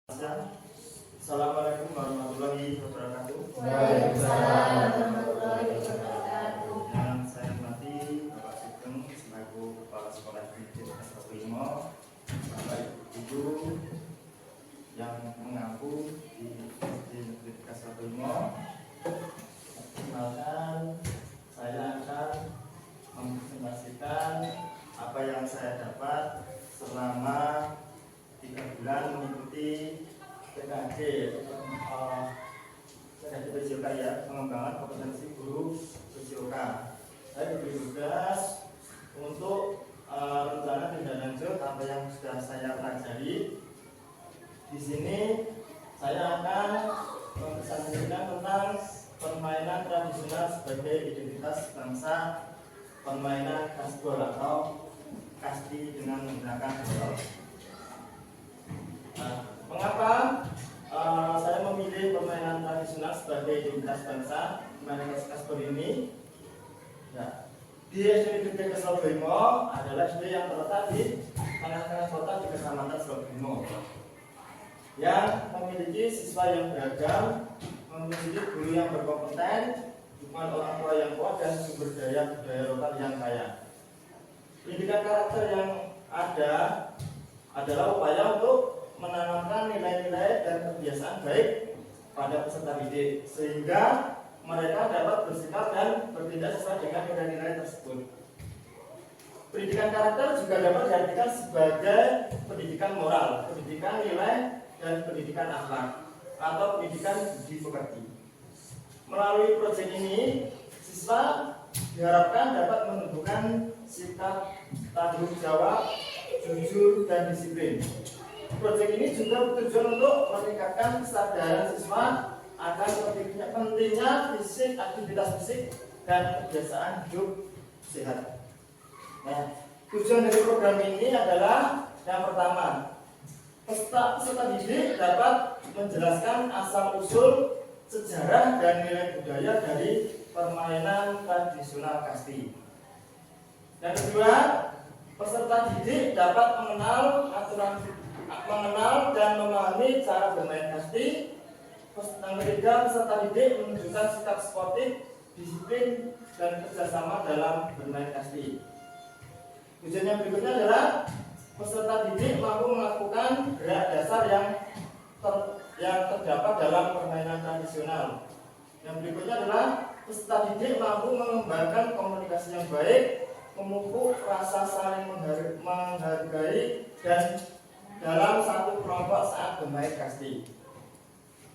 Assalamualaikum warahmatullahi wabarakatuh. Waalaikumsalam warahmatullahi wabarakatuh. Yang saya hormati Bapak Sugeng selaku Kepala Sekolah Didik S1 Imo, Bapak Ibu yang mengaku di SD Negeri S1 Imo. Perkenalkan, saya akan mempresentasikan apa yang saya dapat selama 3 bulan mengikuti PKG PJOK ya, pengembangan kompetensi guru PJOK. Saya diberi tugas untuk rencana tindak lanjut apa yang sudah saya pelajari. Di sini saya akan mempresentasikan tentang permainan tradisional sebagai identitas bangsa, permainan kasbol atau kasti dengan menggunakan botol. Mengapa saya memilih permainan tradisional sebagai identitas bangsa, permainan kasbol ini? Ya, di SD Negeri Surabaya adalah SD yang terletak di tengah-tengah kota di Kecamatan Surabaya, yang memiliki siswa yang beragam, memiliki guru yang berkompeten, dukungan orang tua yang kuat, dan sumber daya budaya lokal yang kaya. Pendidikan karakter yang ada adalah upaya untuk menanamkan nilai-nilai dan kebiasaan baik pada peserta didik sehingga mereka dapat bersikap dan bertindak sesuai dengan nilai-nilai tersebut. Pendidikan karakter juga dapat diartikan sebagai pendidikan moral, pendidikan nilai, dan pendidikan akhlak atau pendidikan budi pekerti. Melalui proyek ini, siswa diharapkan dapat menumbuhkan sikap tanggung jawab, jujur, dan disiplin. Proyek ini juga bertujuan untuk meningkatkan kesadaran siswa akan pentingnya aktivitas fisik dan kebiasaan hidup sehat. Nah, tujuan dari program ini adalah yang pertama, peserta didik dapat menjelaskan asal-usul sejarah dan nilai budaya dari permainan tradisional kasti. Yang kedua, peserta didik dapat mengenal dan memahami cara bermain kasti. Yang ketiga, peserta didik menunjukkan sikap sportif, disiplin, dan kerjasama dalam bermain kasti. Tujuan yang berikutnya adalah peserta didik mampu melakukan gerak dasar yang terdapat dalam permainan tradisional. Yang berikutnya adalah peserta didik mampu mengembangkan komunikasi yang baik, memupuk rasa saling menghargai, dan dalam satu kelompok saat bermain kasti.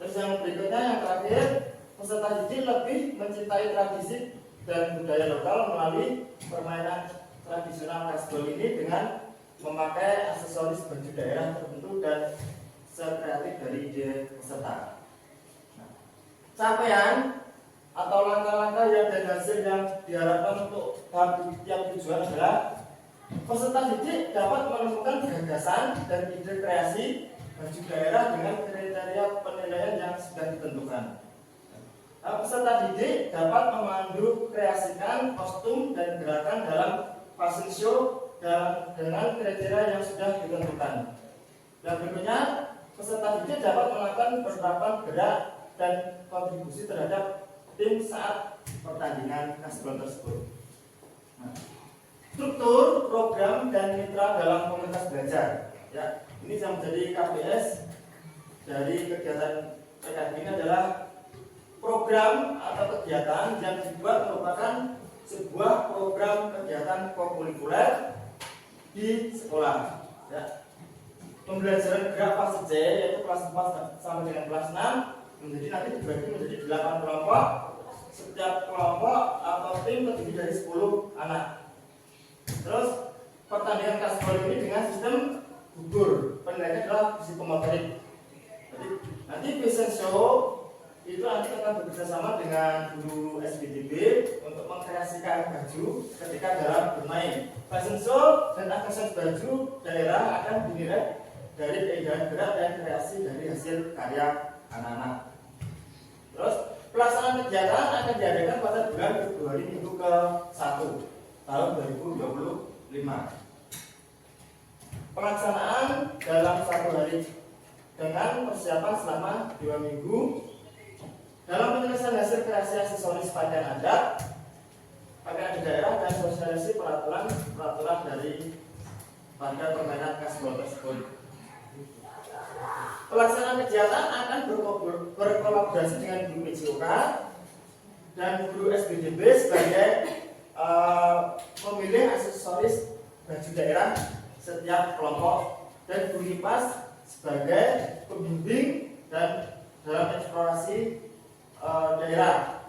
Terus yang berikutnya, yang terakhir, peserta didik lebih mencintai tradisi dan budaya lokal melalui permainan tradisional kasbol ini dengan memakai aksesoris baju daerah tertentu dan sekreatif dari ide peserta. Capaian atau langkah-langkah dan hasil yang diharapkan untuk tiap tujuan adalah peserta didik dapat menemukan gagasan dan ide kreasi baju daerah dengan kriteria penilaian yang sudah ditentukan. Peserta didik dapat memandu kreasikan kostum dan gerakan dalam fashion show dengan kriteria yang sudah ditentukan. Dan berikutnya, peserta didik dapat melakukan penerapan gerak dan kontribusi terhadap tim saat pertandingan kasbol tersebut. Struktur, program, dan mitra dalam komunitas belajar. Ya, ini yang menjadi KPS dari kegiatan PKG ini adalah program atau kegiatan yang dibuat merupakan sebuah program kegiatan kokurikuler di sekolah. Ya. Pembelajaran gerak fase C, yaitu kelas 4 sampai dengan kelas 6, nanti dibagi menjadi 8 kelompok. Setiap kelompok atau tim terdiri dari 10 anak. Terus pertandingan kasbol ini dengan sistem gugur, penilaiannya adalah psikomotorik. Jadi nanti fashion show itu nanti akan bekerjasama dengan guru SBTB untuk mengkreasikan baju ketika dalam bermain. Fashion show dan aksesoris baju daerah akan dinilai dari keindahan gerak dan kreasi dari hasil karya anak-anak. Terus pelaksanaan kegiatan akan diadakan pada bulan Februari minggu ke-1 tahun 2025. Pelaksanaan dalam 1 hari dengan persiapan selama 2 minggu dalam penyelesaian hasil kreasi aksesoris pakaian adat daerah dan sosialisasi peraturan dari pada permainan kasbol tersebut. Pelaksanaan kegiatan akan berkolaborasi dengan guru PJOK dan guru SBDB sebagai memilih aksesoris baju daerah setiap kelompok dan guru IPAS sebagai pembimbing dan dalam eksplorasi daerah.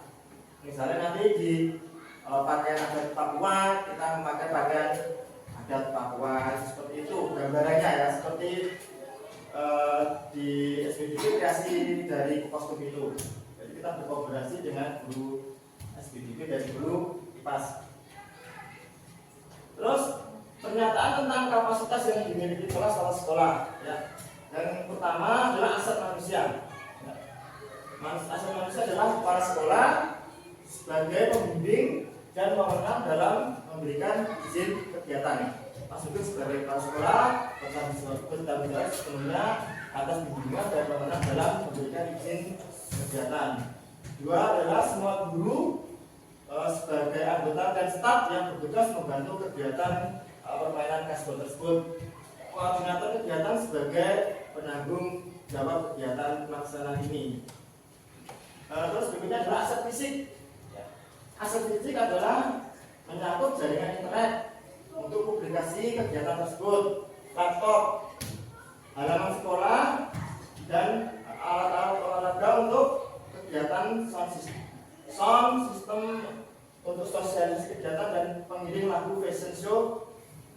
Misalnya nanti di pakaian adat Papua kita memakai pakaian adat Papua seperti itu gambarannya ya, seperti di SBDB kreasi dari kostum itu. Jadi kita berkolaborasi dengan guru SBDB dan guru IPAS. Terus pernyataan tentang kapasitas yang dimiliki salah sekolah ya. Yang pertama adalah aset manusia. Aset manusia adalah kepala sekolah sebagai pembimbing dan wewenang dalam memberikan izin kegiatan. Maksudnya sebagai kepala sekolah bertanggung jawab sepenuhnya atas bimbingan dan wewenang dalam memberikan izin kegiatan. Dua adalah semua guru sebagai anggota dan staf yang bertugas membantu kegiatan permainan kasbol tersebut. Koordinator kegiatan sebagai penanggung jawab kegiatan pelaksanaan ini. Terus berikutnya adalah aset fisik. Aset fisik adalah menyangkut jaringan internet untuk publikasi kegiatan tersebut, laptop, halaman sekolah, dan alat-alat olahraga untuk kegiatan sound system untuk sosialisasi kegiatan dan pengiring lagu fashion show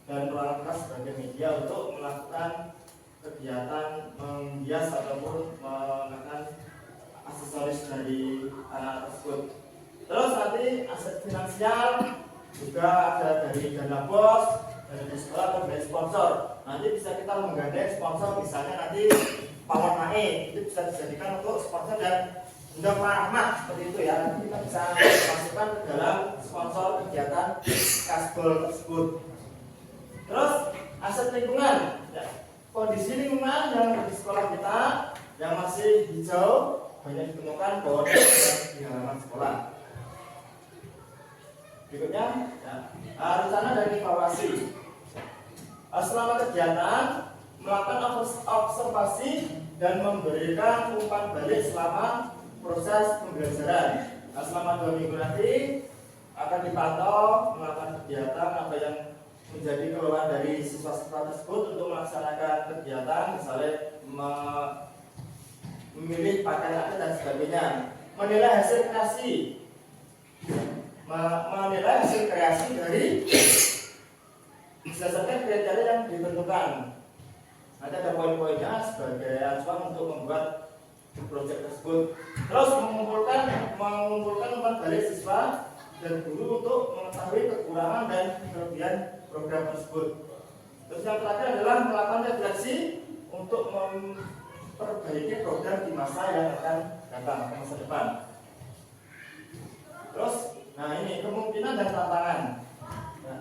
dan peralatan sebagai media untuk melakukan kegiatan menghias ataupun mengenakan aksesoris dari anak tersebut. Terus nanti aset finansial juga ada dari dana bos, dari sekolah atau dari sponsor. Nanti bisa kita menggandeng sponsor, misalnya nanti Power Mae itu bisa dijadikan untuk sponsor dan Bunda Pak Ahmad seperti itu ya. Nanti kita bisa masukkan ke dalam sponsor kegiatan kasbol tersebut. Terus aset lingkungan, ya. Kondisi lingkungan yang di sekolah kita yang masih hijau banyak ditemukan pohon di halaman sekolah. Berikutnya, ya, rencana dan evaluasi. Selama kegiatan melakukan observasi dan memberikan umpan balik selama proses pembelajaran. Selama 2 minggu nanti akan dipantau melakukan kegiatan apa yang menjadi keluhan dari siswa-siswa tersebut untuk melaksanakan kegiatan, misalnya memilih pakaian adat dan sebagainya. Menilai hasil kreasi dari berdasarkan kriteria yang ditentukan. Ada poin-poinnya sebagai acuan untuk membuat proyek tersebut. Terus mengumpulkan umpan balik siswa dan guru untuk mengetahui kekurangan dan kelebihan program tersebut. Terus yang terakhir adalah melakukan refleksi untuk memperbaiki program di masa yang akan datang, masa depan. Terus, nah ini kemungkinan dan tantangan. Nah,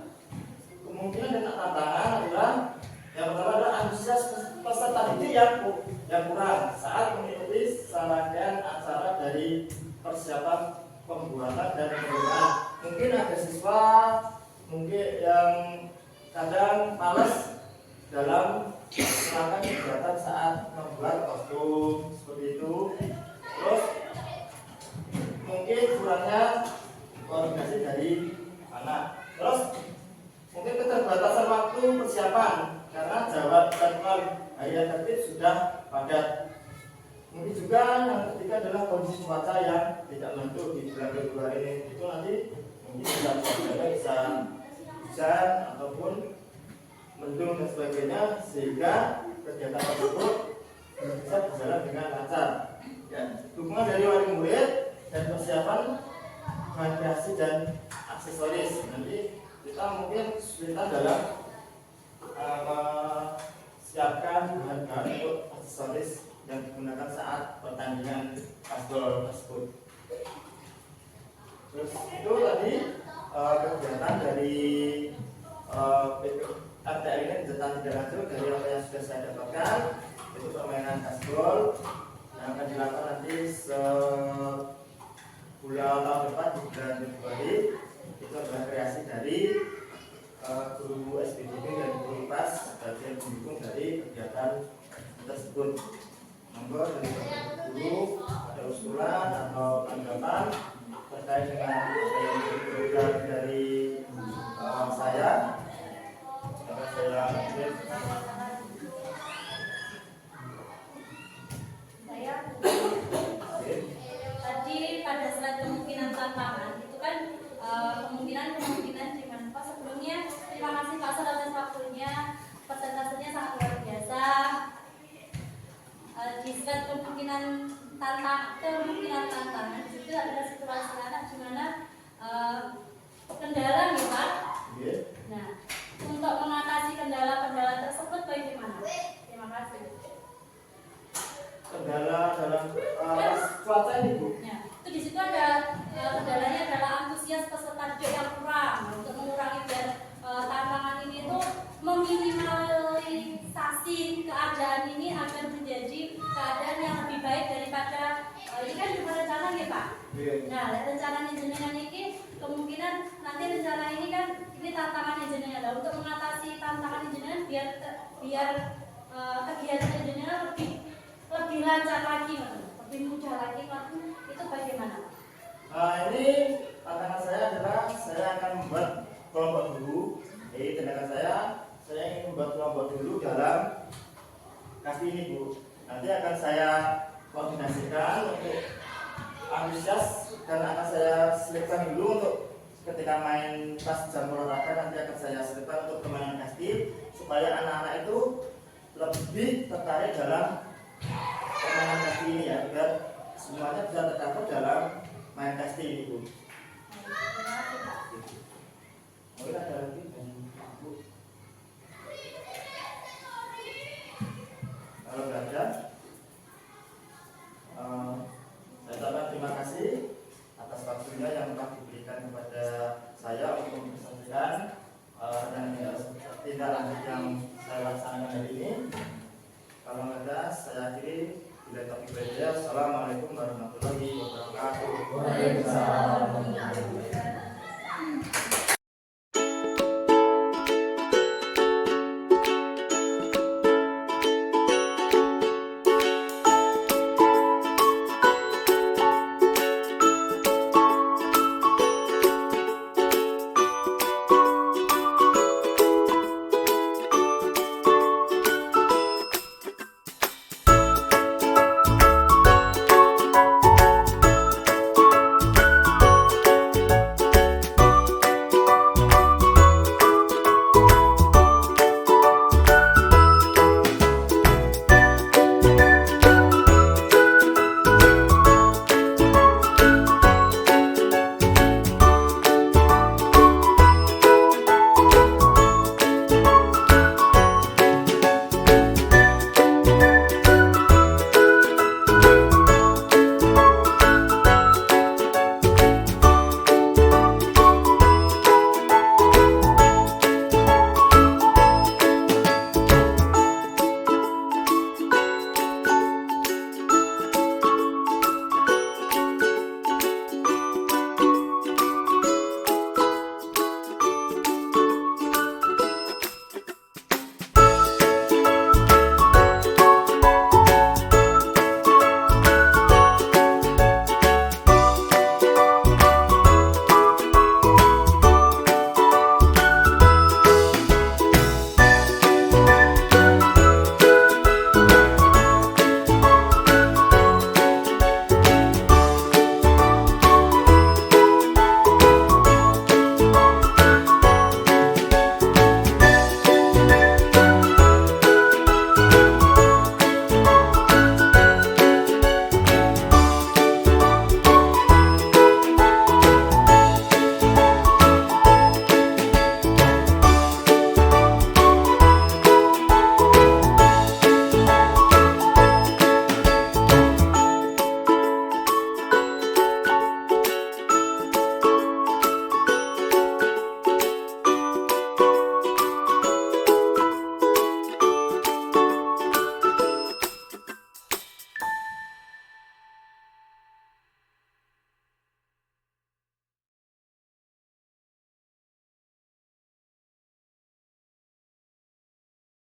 kemungkinan dan tantangan adalah yang pertama adalah antusias peserta didik yang kurang saat mengikuti serangkaian acara dari persiapan pembuatan dan penggunaan. Mungkin ada siswa yang kadang malas dalam melakukan kegiatan saat membuat kostum seperti itu. Terus mungkin kurangnya koordinasi dari anak. Terus mungkin keterbatasan waktu persiapan karena jadwal hari tertib sudah padat. Mungkin juga yang ketiga adalah kondisi cuaca yang tidak menentu di bulan Februari ini. Itu nanti mungkin bisa hujan ataupun mendung dan sebagainya, sehingga kegiatan tersebut bisa berjalan dengan lancar. Ya, dukungan dari wali murid dan persiapan bahan kreasi dan aksesoris. Nanti kita mungkin kesulitan dalam siapkan bahan-bahan untuk aksesoris yang digunakan saat pertandingan kasbol tersebut. Terus itu tadi kegiatan dari RTL ini tentang tidak lanjut dari apa yang sudah saya dapatkan. Itu permainan kasbol yang akan dilakukan nanti sebulan tahun depan di bulan Februari. Itu adalah kreasi dari guru SPDB dan guru IPAS sebagai pendukung dari kegiatan tersebut. Monggo dari guru ada usulan atau tanggapan terkait dengan program dari saya. Tadi pada saat kemungkinan tantangan itu kan kemungkinan di mana Pak sebelumnya terima kasih Pak Sar atas waktunya, presentasenya sangat luar biasa. Di saat kemungkinan tantangan itu adalah situasi anak di mana kendala nih Pak. Nah, untuk mengatasi kendala-kendala tersebut bagaimana? Terima kasih. Kendala dalam cuaca ini Bu. Ya, itu di situ ada kendalanya adalah antusias peserta didik yang kurang. Nah, untuk mengurangi dan tantangan ini itu meminimalisasi keadaan ini agar menjadi keadaan yang lebih baik daripada ini kan cuma rencana ya Pak. Nah, rencana jenengan ini kemungkinan nanti rencana ini kan ini tantangan jenengan. Nah, untuk mengatasi tantangan jenengan biar kegiatan jenengan lebih lancar lagi, lebih mudah lagi, itu bagaimana? Ini tantangan saya adalah saya akan membuat kelompok dulu. Jadi tindakan saya ingin membuat kelompok dulu dalam kasih ini Bu. Nanti akan saya koordinasikan untuk antusias dan akan saya selipkan dulu untuk ketika main pas jam olahraga nanti akan saya selipkan untuk permainan kasti supaya anak-anak itu lebih tertarik dalam permainan kasti ini ya, biar semuanya bisa tercakup dalam main kasti ini Bu. Mungkin ada lagi Bu. Kalau nggak ada, saya ucapkan terima kasih atas waktunya yang telah diberikan kepada saya untuk mempresentasikan dan tindak lanjut yang saya laksanakan hari ini. Kalau nggak ada, saya akhiri. Bila topik belajar. Assalamualaikum warahmatullahi wabarakatuh. Waalaikumsalam.